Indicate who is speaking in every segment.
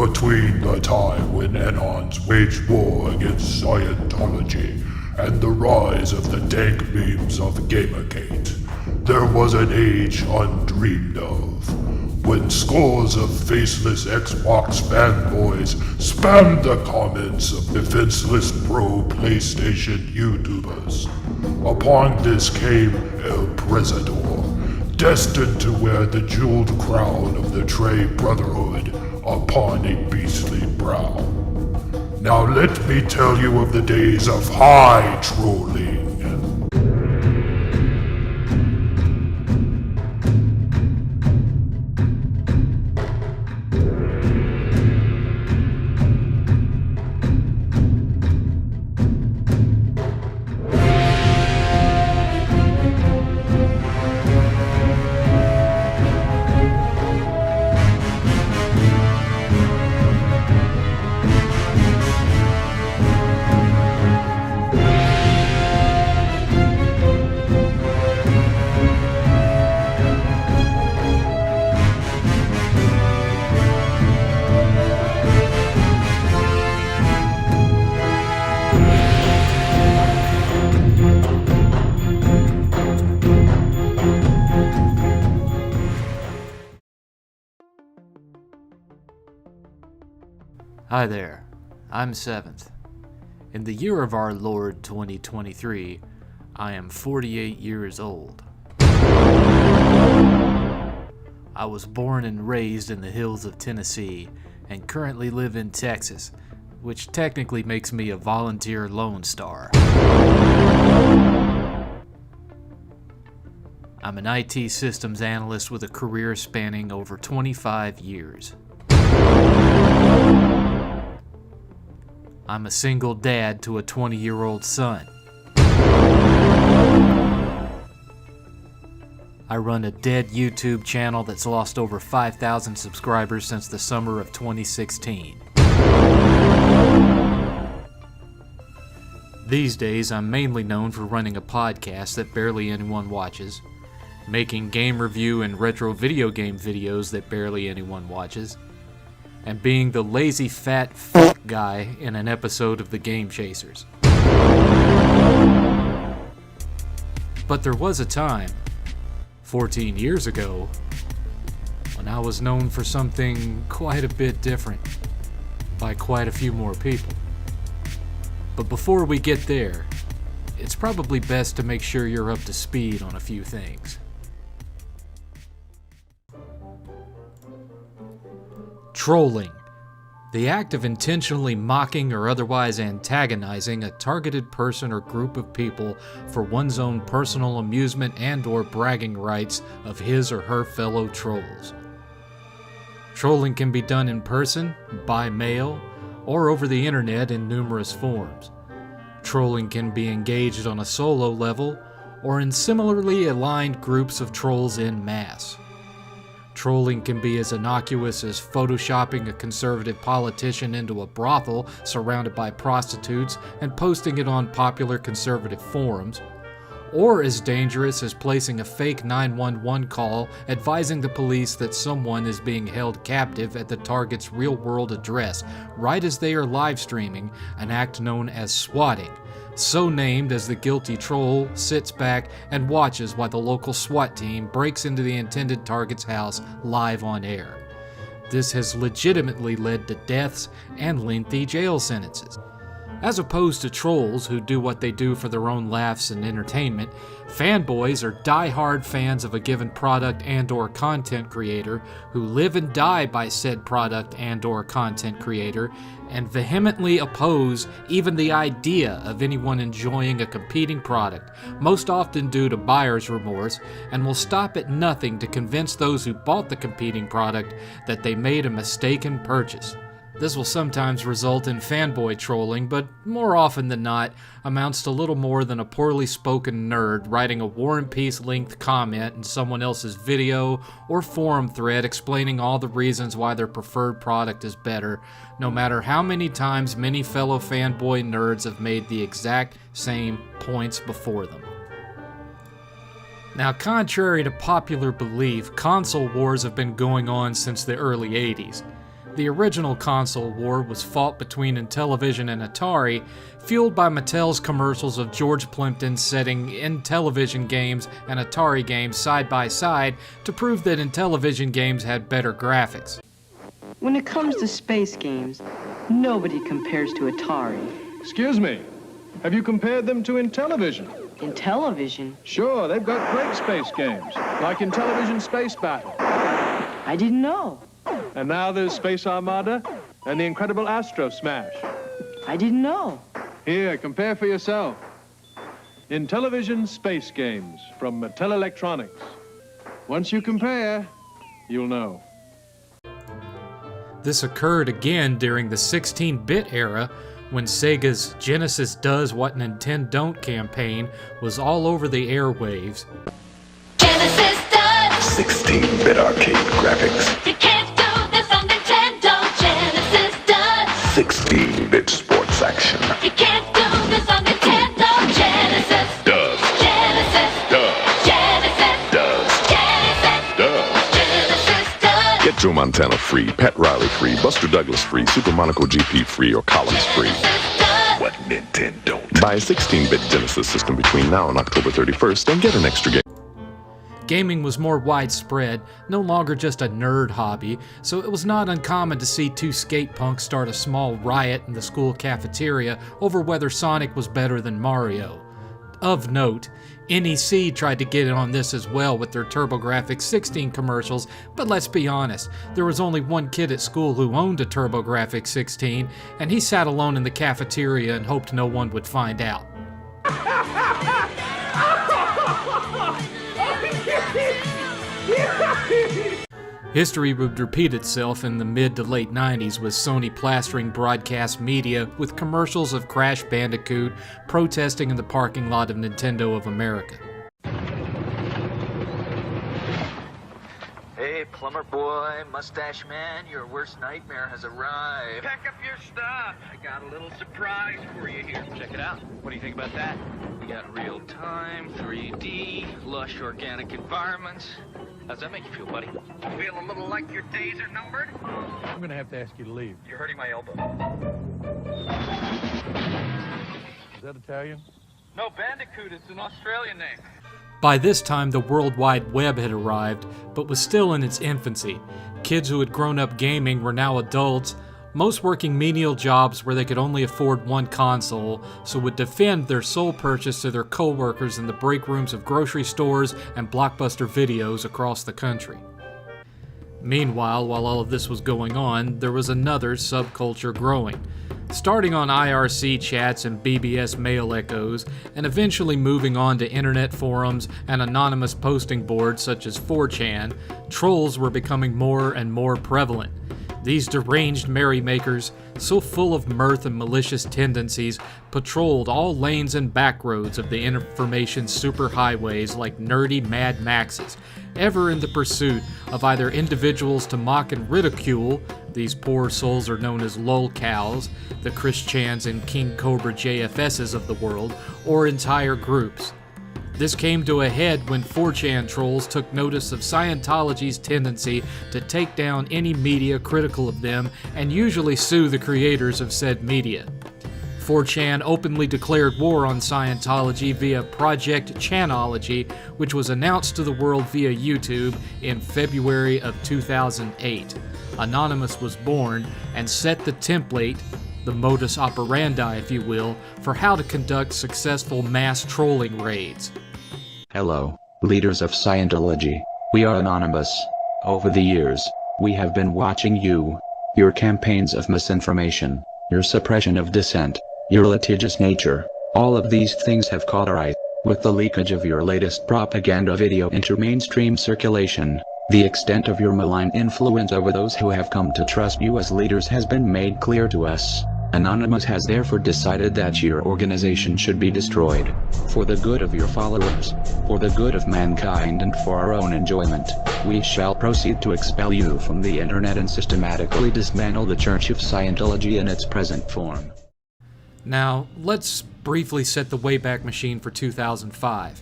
Speaker 1: between the time when Enons waged war against Scientology and the rise of the dank memes of Gamergate, there was an age undreamed of, when scores of faceless Xbox fanboys spammed the comments of defenseless pro PlayStation YouTubers. Upon this came El Presador, destined to wear the jeweled crown of the Trey Brotherhood upon a beastly brow. Now let me tell you of the days of high trolling.
Speaker 2: Hi there, I'm 7th. In the year of our Lord 2023, I am 48 years old. I was born and raised in the hills of Tennessee and currently live in Texas, which technically makes me a volunteer Lone Star. I'm an IT systems analyst with a career spanning over 25 years. I'm a single dad to a 20-year-old son. I run a dead YouTube channel that's lost over 5,000 subscribers since the summer of 2016. These days, I'm mainly known for running a podcast that barely anyone watches, making game review and retro video game videos that barely anyone watches, and being the lazy fat fuck guy in an episode of The Game Chasers. But there was a time, 14 years ago, when I was known for something quite a bit different, by quite a few more people. But before we get there, it's probably best to make sure you're up to speed on a few things. Trolling. The act of intentionally mocking or otherwise antagonizing a targeted person or group of people for one's own personal amusement and/or bragging rights of his or her fellow trolls. Trolling can be done in person, by mail, or over the internet in numerous forms. Trolling can be engaged on a solo level or in similarly aligned groups of trolls en masse. Trolling can be as innocuous as photoshopping a conservative politician into a brothel surrounded by prostitutes and posting it on popular conservative forums, or as dangerous as placing a fake 911 call advising the police that someone is being held captive at the target's real-world address right as they are live streaming an act known as swatting, so named as the guilty troll sits back and watches while the local SWAT team breaks into the intended target's house live on air. This has legitimately led to deaths and lengthy jail sentences. As opposed to trolls who do what they do for their own laughs and entertainment, fanboys are die-hard fans of a given product and/or content creator who live and die by said product and/or content creator and vehemently oppose even the idea of anyone enjoying a competing product, most often due to buyer's remorse, and will stop at nothing to convince those who bought the competing product that they made a mistaken purchase. This will sometimes result in fanboy trolling, but more often than not amounts to little more than a poorly spoken nerd writing a War and Peace linked comment in someone else's video or forum thread explaining all the reasons why their preferred product is better, no matter how many times many fellow fanboy nerds have made the exact same points before them. Now, contrary to popular belief, console wars have been going on since the early 80s. The original console war was fought between Intellivision and Atari, fueled by Mattel's commercials of George Plimpton setting Intellivision games and Atari games side by side to prove that Intellivision games had better graphics.
Speaker 3: When it comes to space games, nobody compares to Atari.
Speaker 4: Excuse me, have you compared them to Intellivision?
Speaker 3: Intellivision?
Speaker 4: Sure, they've got great space games, like Intellivision Space Battle.
Speaker 3: I didn't know.
Speaker 4: And now there's Space Armada and the incredible Astro Smash.
Speaker 3: I didn't know.
Speaker 4: Here, compare for yourself. Intellivision Space Games from Mattel Electronics. Once you compare, you'll know.
Speaker 2: This occurred again during the 16-bit era, when Sega's Genesis Does What Nintendo Don't campaign was all over the airwaves.
Speaker 5: Genesis does
Speaker 6: 16-bit arcade graphics.
Speaker 5: You can't do this on Nintendo. Genesis does
Speaker 6: 16-bit sports action.
Speaker 5: You can't do this on Nintendo. Genesis
Speaker 6: Does.
Speaker 5: Genesis
Speaker 6: Does.
Speaker 5: Genesis
Speaker 6: Does.
Speaker 5: Genesis
Speaker 6: Does.
Speaker 5: Genesis does
Speaker 6: Get Joe Montana free, Pat Riley free, Buster Douglas free, Super Monaco GP free, or Collins free.
Speaker 5: Genesis does.
Speaker 6: What Nintendo don't. Buy a 16-bit Genesis system between now and October 31st and get an extra game.
Speaker 2: Gaming was more widespread, no longer just a nerd hobby, so it was not uncommon to see two skate punks start a small riot in the school cafeteria over whether Sonic was better than Mario. Of note, NEC tried to get in on this as well with their TurboGrafx 16 commercials, but let's be honest, there was only one kid at school who owned a TurboGrafx 16, and he sat alone in the cafeteria and hoped no one would find out. History would repeat itself in the mid to late 90s with Sony plastering broadcast media with commercials of Crash Bandicoot protesting in the parking lot of Nintendo of America.
Speaker 7: Hey, plumber boy, mustache man, your worst nightmare has arrived.
Speaker 8: Pack up your stuff. I got a little surprise for you here. Check it out. What do you think about that?
Speaker 7: We got real time, 3D, lush organic environments. How's that make you feel, buddy?
Speaker 8: Feel a little like your days are numbered?
Speaker 4: I'm gonna have to ask you to leave.
Speaker 8: You're hurting my elbow.
Speaker 4: Is that Italian?
Speaker 8: No, Bandicoot is an Australian name.
Speaker 2: By this time, the World Wide Web had arrived, but was still in its infancy. Kids who had grown up gaming were now adults, most working menial jobs where they could only afford one console, so would defend their sole purchase to their co-workers in the break rooms of grocery stores and Blockbuster Videos across the country. Meanwhile, while all of this was going on, there was another subculture growing. Starting on IRC chats and BBS mail echoes, and eventually moving on to internet forums and anonymous posting boards such as 4chan, trolls were becoming more and more prevalent. These deranged merrymakers, so full of mirth and malicious tendencies, patrolled all lanes and backroads of the information superhighways like nerdy Mad Maxes, ever in the pursuit of either individuals to mock and ridicule, these poor souls are known as lolcows, the Chris Chans and King Cobra JFSs of the world, or entire groups. This came to a head when 4chan trolls took notice of Scientology's tendency to take down any media critical of them and usually sue the creators of said media. 4chan openly declared war on Scientology via Project Chanology, which was announced to the world via YouTube in February of 2008. Anonymous was born and set the template, the modus operandi, if you will, for how to conduct successful mass trolling raids.
Speaker 9: Hello, leaders of Scientology. We are Anonymous. Over the years, we have been watching you, your campaigns of misinformation, your suppression of dissent, your litigious nature. All of these things have caught our eye. With the leakage of your latest propaganda video into mainstream circulation, the extent of your malign influence over those who have come to trust you as leaders has been made clear to us. Anonymous has therefore decided that your organization should be destroyed. For the good of your followers, for the good of mankind and for our own enjoyment, we shall proceed to expel you from the internet and systematically dismantle the Church of Scientology in its present form.
Speaker 2: Now, let's briefly set the Wayback Machine for 2005.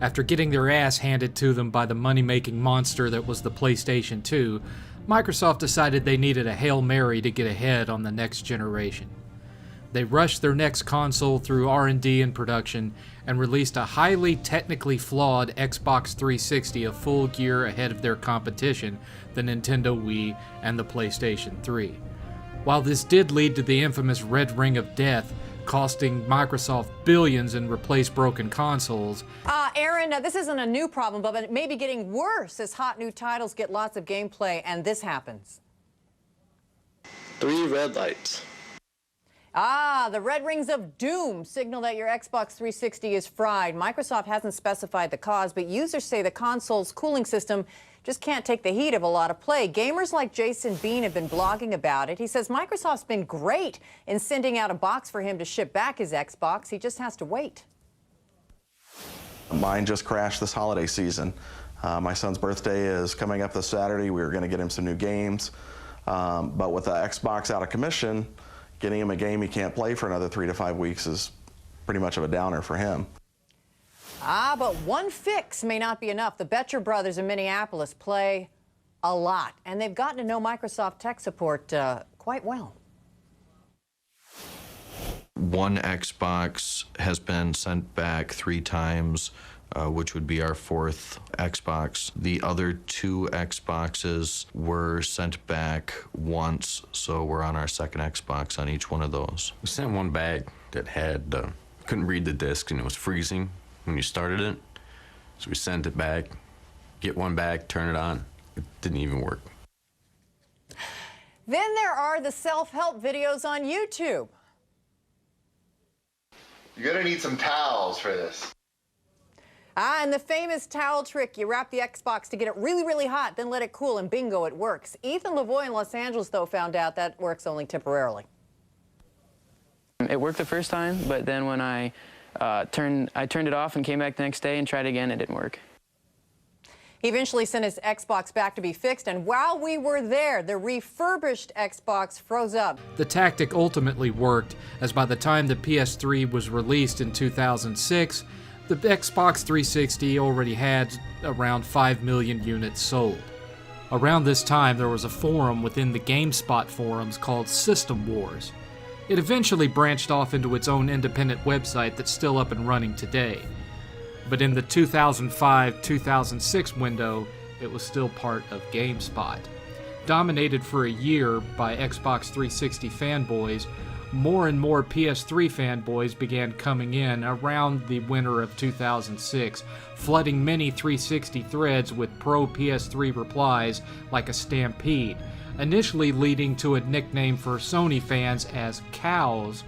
Speaker 2: After getting their ass handed to them by the money-making monster that was the PlayStation 2, Microsoft decided they needed a Hail Mary to get ahead on the next generation. They rushed their next console through R&D and production and released a highly technically flawed Xbox 360 a full year ahead of their competition, the Nintendo Wii and the PlayStation 3. While this did lead to the infamous Red Ring of Death, costing Microsoft billions and replace broken consoles.
Speaker 10: Aaron, this isn't a new problem, but it may be getting worse as hot new titles get lots of gameplay and this happens.
Speaker 11: 3 red lights.
Speaker 10: The red rings of doom signal that your Xbox 360 is fried. Microsoft hasn't specified the cause, but users say the console's cooling system just can't take the heat of a lot of play. Gamers like Jason Bean have been blogging about it. He says Microsoft's been great in sending out a box for him to ship back his Xbox. He just has to wait.
Speaker 11: Mine just crashed this holiday season. My son's birthday is coming up this Saturday. We were going to get him some new games. But with the Xbox out of commission, getting him a game he can't play for another 3 to 5 weeks is pretty much of a downer for him.
Speaker 10: But one fix may not be enough. The Betcher brothers in Minneapolis play a lot, and they've gotten to know Microsoft tech support quite well.
Speaker 12: One Xbox has been sent back 3 times, which would be our 4th Xbox. The other 2 Xboxes were sent back once, so we're on our 2nd Xbox on each one of those.
Speaker 13: We sent one back that had, couldn't read the disc and it was freezing when you started it. So we sent it back, get one back, turn it on. It didn't even work.
Speaker 10: Then there are the self-help videos on YouTube.
Speaker 14: You're gonna need some towels for this.
Speaker 10: And the famous towel trick, you wrap the Xbox to get it really, really hot, then let it cool, and bingo, it works. Ethan Lavoie in Los Angeles, though, found out that works only temporarily.
Speaker 15: It worked the first time, but then when I turned it off and came back the next day and tried again, it didn't work.
Speaker 10: He eventually sent his Xbox back to be fixed, and while we were there, the refurbished Xbox froze up.
Speaker 2: The tactic ultimately worked, as by the time the PS3 was released in 2006, the Xbox 360 already had around 5 million units sold. Around this time, there was a forum within the GameSpot forums called System Wars. It eventually branched off into its own independent website that's still up and running today. But in the 2005-2006 window, it was still part of GameSpot. Dominated for a year by Xbox 360 fanboys, more and more PS3 fanboys began coming in around the winter of 2006, flooding many 360 threads with pro-PS3 replies like a stampede, initially leading to a nickname for Sony fans as Cows,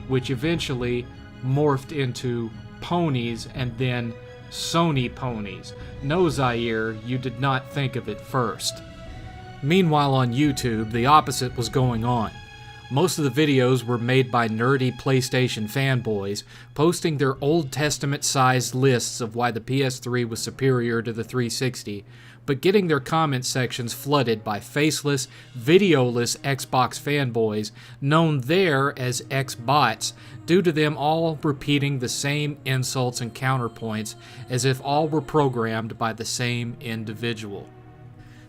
Speaker 2: which eventually morphed into Ponies and then Sony Ponies. No, Zaire, you did not think of it first. Meanwhile on YouTube, the opposite was going on. Most of the videos were made by nerdy PlayStation fanboys, posting their Old Testament-sized lists of why the PS3 was superior to the 360, but getting their comment sections flooded by faceless, videoless Xbox fanboys, known there as Xbots, due to them all repeating the same insults and counterpoints as if all were programmed by the same individual.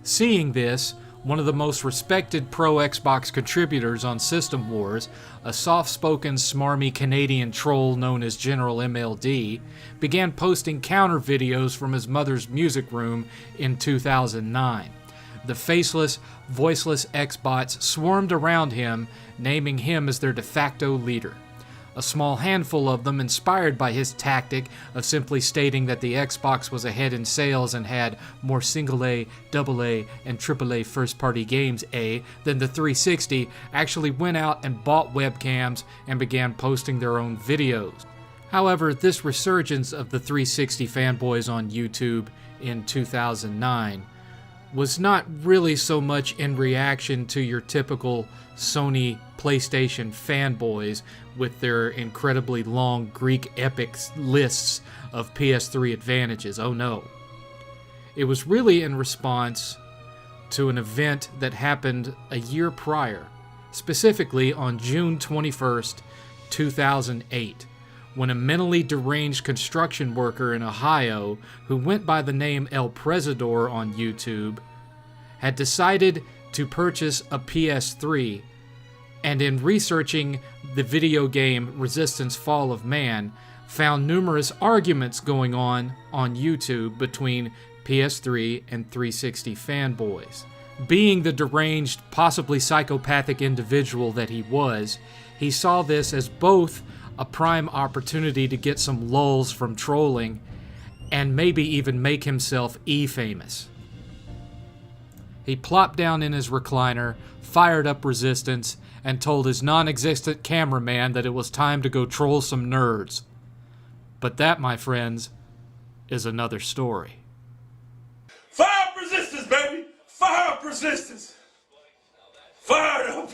Speaker 2: Seeing this, one of the most respected pro-Xbox contributors on System Wars, a soft-spoken, smarmy Canadian troll known as General MLD, began posting counter videos from his mother's music room in 2009. The faceless, voiceless Xbots swarmed around him, naming him as their de facto leader. A small handful of them inspired by his tactic of simply stating that the Xbox was ahead in sales and had more single-A, double-A, and triple-A first-party games than the 360, actually went out and bought webcams and began posting their own videos. However, this resurgence of the 360 fanboys on YouTube in 2009 was not really so much in reaction to your typical Sony PlayStation fanboys with their incredibly long Greek epic lists of PS3 advantages. Oh no. It was really in response to an event that happened a year prior, specifically on June 21st, 2008, when a mentally deranged construction worker in Ohio who went by the name El Presidor on YouTube had decided to purchase a PS3, and in researching the video game Resistance: Fall of Man, found numerous arguments going on YouTube between PS3 and 360 fanboys. Being the deranged, possibly psychopathic individual that he was, he saw this as both a prime opportunity to get some lulls from trolling and maybe even make himself E-famous. He plopped down in his recliner, fired up Resistance, and told his non-existent cameraman that it was time to go troll some nerds. But that, my friends, is another story.
Speaker 16: Fire up Resistance, baby! Fire up Resistance! Fire it up!